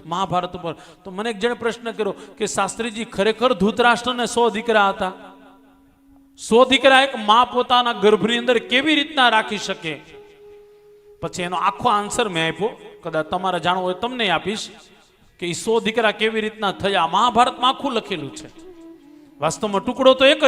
મહાભારત ઉપર. તો મને એક જણે પ્રશ્ન કર્યો કે શાસ્ત્રીજી ખરેખર ધૃતરાષ્ટ્રને 100 દીકરા હતા? 100 દીકરા એક માં પોતાના ગર્ભની અંદર કેવી રીતના રાખી શકે? પછી એનો આખો આન્સર મેં આપ્યો, કદાચ તમારે જાણવું હોય તમને આપીશ કે 100 દીકરા કેવી રીતના થયા. મહાભારતમાં આખું લખેલું છે. વાસ્તવમાં ટુકડો તો એક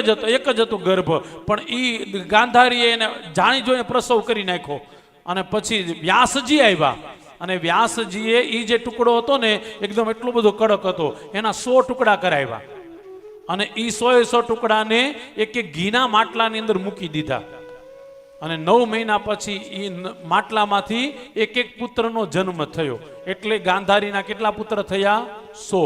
જ હતો ગર્ભ, પણ એ ગાંધારીએ એને જાણી જોઈને પ્રસવ કરી નાખ્યો. અને પછી વ્યાસજી આવ્યા અને વ્યાસજીએ એ જે ટુકડો હતો ને એકદમ એટલો બધો કડક હતો, એના 100 ટુકડા કરાવ્યા અને એ 100 ટુકડાને એક ઘીના માટલાની અંદર મૂકી દીધા. અને 9 મહિના પછી એ માટલામાંથી એક પુત્રનો જન્મ થયો. એટલે ગાંધારીના કેટલા પુત્ર થયા? 100.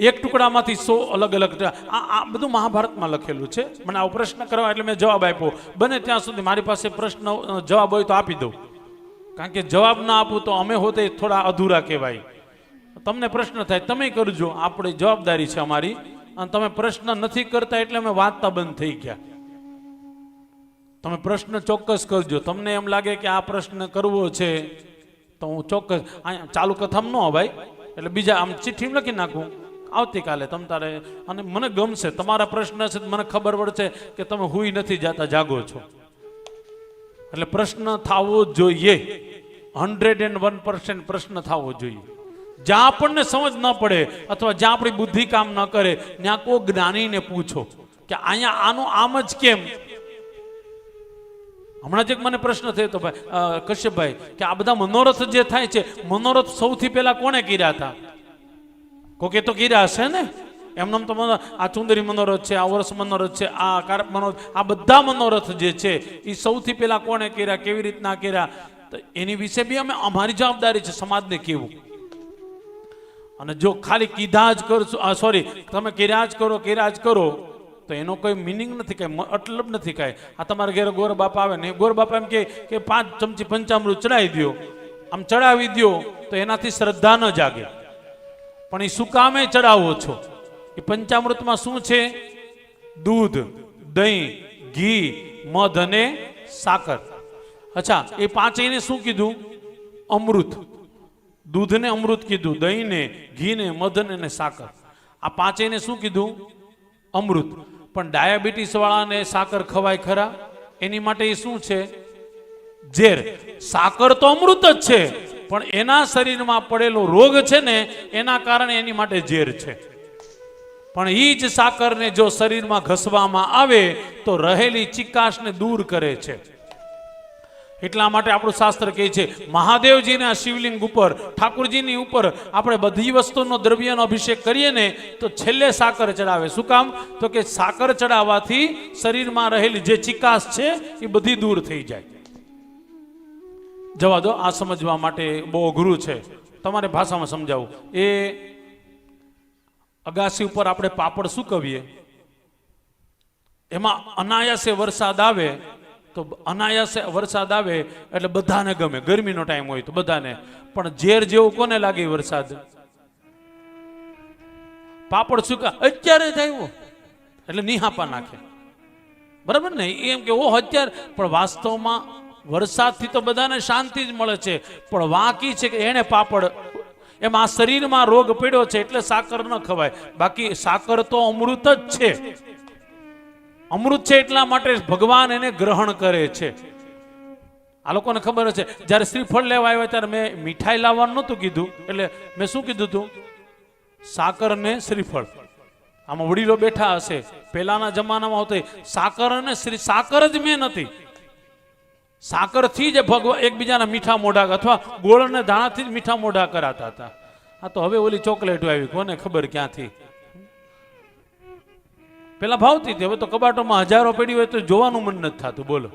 એક ટુકડામાંથી 100 અલગ અલગ. આ બધું મહાભારતમાં લખેલું છે. મને આવો પ્રશ્ન કરવા એટલે મેં જવાબ આપ્યો. બને ત્યાં સુધી મારી પાસે પ્રશ્ન જવાબ હોય તો આપી દઉં, કારણ કે જવાબ ના આપું તો અમે હોતે થોડા અધૂરા કહેવાય. તમને પ્રશ્ન થાય તમે કરજો, આપણી જવાબદારી છે અમારી. અને તમે પ્રશ્ન નથી કરતા એટલે અમે વાંચતા બંધ થઈ ગયા. તમે પ્રશ્ન ચોક્કસ કરજો. તમને એમ લાગે કે આ પ્રશ્ન કરવો છે તો હું ચોક્કસ અહીંયા ચાલુ કથામાં ન ભાઈ, એટલે બીજા આમ ચિઠ્ઠી લખી નાખું આવતીકાલે તમ તારે. અને મને ગમશે તમારા પ્રશ્ન છે, મને ખબર પડશે કે તમે હુઈ નથી જાતા, જાગો છો. એટલે પ્રશ્ન થવો જોઈએ, 101% પ્રશ્ન થવો જોઈએ. જ્યાં આપણને સમજ ન પડે અથવા જ્યાં આપણી બુદ્ધિ કામ ન કરે ત્યાં કોઈ જ્ઞાનીને પૂછો કે અહીંયા આનું આમ જ કેમ. હમણાં જ મને પ્રશ્ન થયો હતો ભાઈ કશ્યપભાઈ કે આ બધા મનોરથ જે થાય છે, મનોરથ સૌથી પહેલા કોને કર્યા હતા? કોકે તો કર્યા હશે ને. એમને તો આ ચુંદરી મનોરથ છે, આ વર્ષ મનોરથ છે, આ કારક મનોરથ, આ બધા મનોરથ જે છે એ સૌથી પહેલા કોને કર્યા, કેવી રીતના કર્યા, તો એની વિશે બી અમારી જવાબદારી છે સમાજને કેવું. અને જો ખાલી કીધા જ કરશો, સોરી તમે કર્યા જ કરો તો એનો કોઈ મિનિંગ નથી, કઈ મતલબ નથી કાંઈ. આ તમારા ઘરે ગોર બાપા આવે ને, ગોર બાપા એમ કે 5 ચમચી પંચામૃત ચડાવી દો, આમ ચડાવી દો તો એનાથી શ્રદ્ધા ન જાગે. પણ એ શું કામે ચડાવો છો? એ પંચામૃતમાં શું છે? દૂધ, દહીં, ઘી, મધ અને સાકર. અચ્છા, એ પાંચેયને શું કીધું? અમૃત. દૂધને અમૃત કીધું, દહીંને, ઘીને, મધને અને સાકર. આ પાંચેયને શું કીધું? અમૃત. પણ ડાયાબિટીસ વાળાને સાકર ખવાય ખરા? એની માટે એ શું છે? ઝેર. સાકર તો અમૃત જ છે, પણ એના શરીરમાં પડેલો રોગ છે ને એના કારણે એની માટે ઝેર છે. પણ એ જ સાકરને જો શરીરમાં ઘસવામાં આવે તો રહેલી ચિકાશને દૂર કરે છે. એટલા માટે આપણું શાસ્ત્ર કહે છે મહાદેવજીના શિવલિંગ ઉપર, ઠાકોરજીની ઉપર આપણે બધી વસ્તુનો દ્રવ્યનો અભિષેક કરીએ ને તો છેલ્લે સાકર ચડાવે. શું કામ? તો કે સાકર ચડાવવાથી શરીરમાં રહેલી જે ચિકાશ છે એ બધી દૂર થઈ જાય. જવા દો, આ સમજવા માટે બહુ અઘરું છે, તમારે ભાષામાં સમજાવું. એ અગાસી ઉપર આપણે પાપડ સૂકવીએ, એમાં અનાયાસે વરસાદ આવે તો અનાયાસે વરસાદ આવે એટલે બધાને ગમે, ગરમીનો ટાઈમ હોય તો બધાને. પણ ઝેર જેવું કોને લાગે વરસાદ? પાપડ સૂકા અત્યારે જ આવ્યો એટલે નિહાપા નાખે, બરાબર ને? એમ કે ઓહ અત્યારે, પણ વાસ્તવમાં વરસાદથી તો બધાને શાંતિ જ મળે છે. પણ વાંકી છે કે એને પાપડ, એમાં શરીરમાં રોગ પડ્યો છે એટલે સાકર ન ખવાય. બાકી સાકર તો અમૃત જ છે. અમૃત છે એટલા માટે ભગવાન એને ગ્રહણ કરે છે. આ લોકોને ખબર છે. જ્યારે શ્રીફળ લેવા આવ્યા ત્યારે મેં મીઠાઈ લાવવાનું નહોતું કીધું, એટલે મેં શું કીધું હતું? સાકર ને શ્રીફળ. આમાં વડીલો બેઠા હશે, પહેલાના જમાનામાં હોતે સાકર અને સાકર જ મેં નથી. સાકરથી જ ભગવાન એકબીજાના મીઠા મોઢા અથવા ગોળ અને દાણાથી જ મીઠા મોઢા કરાતા હતા. આ તો હવે ઓલી ચોકલેટ આવી, કોને ખબર ક્યાંથી. પેલા ભાવતી હતી, હવે તો કબાટોમાં હજારો પડી હોય તો જોવાનું મન નથી થતું. બોલો,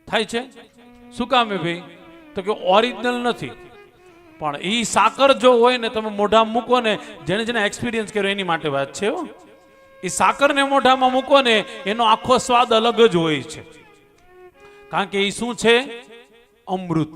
થાય છે? શું કામ હે ભાઈ? તો કે ઓરિજિનલ નથી. પણ એ સાકર જો હોય ને તમે મોઢામાં મૂકો ને, જેને જેને એક્સપિરિયન્સ કર્યો એની માટે વાત છે. એ સાકરને મોઢામાં મૂકો ને એનો આખો સ્વાદ અલગ જ હોય છે, કારણ કે એ શું છે? અમૃત.